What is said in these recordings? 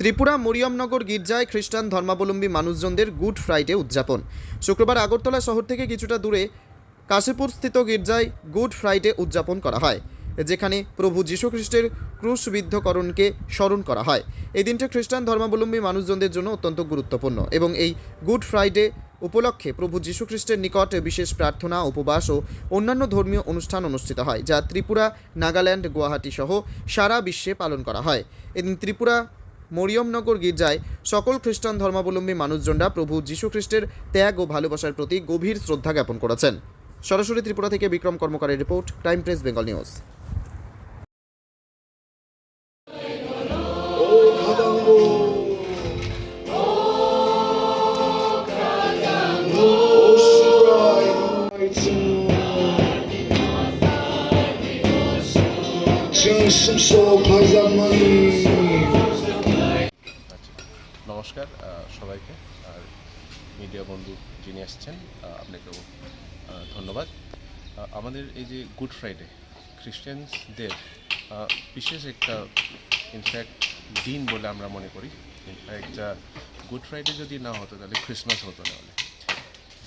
ত্রিপুরা মরিয়মনগর গির্জায় খ্রিস্টান ধর্মাবলম্বী মানুষজনদের গুড ফ্রাইডে উদযাপন। শুক্রবার আগরতলা শহর থেকে কিছুটা দূরে কাশীপুর স্থিত গির্জায় গুড ফ্রাইডে উদযাপন করা হয়, যেখানে প্রভু যীশুখ্রিস্টের ক্রুশবিদ্ধকরণকে স্মরণ করা হয়। এই দিনটি খ্রিস্টান ধর্মাবলম্বী মানুষজনদের জন্য অত্যন্ত গুরুত্বপূর্ণ এবং এই গুড ফ্রাইডে উপলক্ষে প্রভু যীশুখ্রিস্টের নিকট বিশেষ প্রার্থনা, উপবাস ও অন্যান্য ধর্মীয় অনুষ্ঠান অনুষ্ঠিত হয়, যা ত্রিপুরা, নাগাল্যান্ড, গুয়াহাটি সহ সারা বিশ্বে পালন করা হয়। এদিন ত্রিপুরা মরিয়মনগর গির্জায় সকল খ্রিস্টান ধর্মাবলম্বী মানুষজনরা প্রভু যীশুখ্রিস্টের ত্যাগ ও ভালোবাসার প্রতি গভীর শ্রদ্ধা জ্ঞাপন করেছেন। সরাসরি ত্রিপুরা থেকে বিক্রম কর্মকারের report, time press Bengal news. নমস্কার সবাইকে, আর মিডিয়া বন্ধু যিনি আসছেন আপনাকেও ধন্যবাদ। আমাদের এই যে গুড ফ্রাইডে খ্রিস্টানসদের বিশেষ একটা ইনফ্যাক্ট দিন বলে আমরা মনে করি। ইনফ্যাক্ট গুড ফ্রাইডে যদি না হতো তাহলে ক্রিসমাস হতো না।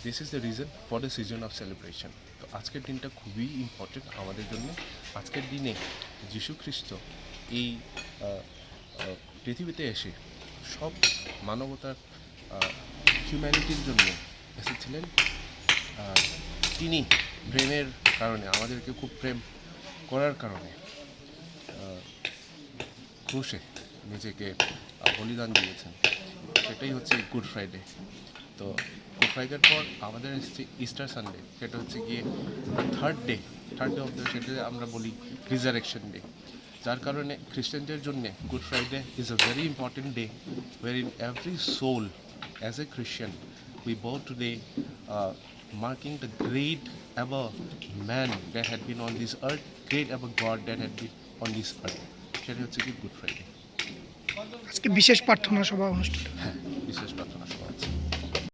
This is the reason for the season of celebration. তো আজকের দিনটা খুবই ইম্পর্টেন্ট আমাদের জন্য। আজকের দিনে যীশু খ্রিস্ট এই পৃথিবীতে এসে সব মানবতার হিউম্যানিটির জন্য এসেছিলেন। তিনি প্রেমের কারণে, আমাদেরকে খুব প্রেম করার কারণে ক্রুশে নিজেকে বলিদান দিয়েছেন। সেটাই হচ্ছে গুড ফ্রাইডে। তো গুড ফ্রাইডের পর আমাদের এসেছে ইস্টার সানডে, সেটা হচ্ছে গিয়ে থার্ড ডে অফ দ্য, সেটা আমরা বলি রিজারেকশন ডে। যার কারণে খ্রিস্টানদের জন্য good Friday is a very important day where in every soul as a Christian we bow today, marking the great ever man that had been on this earth, great ever God that had been on this earth. সেটা হচ্ছে কি good Friday. আজকে বিশেষ প্রার্থনা সভা অনুষ্ঠিত। হ্যাঁ, বিশেষ প্রার্থনা সভা আছে।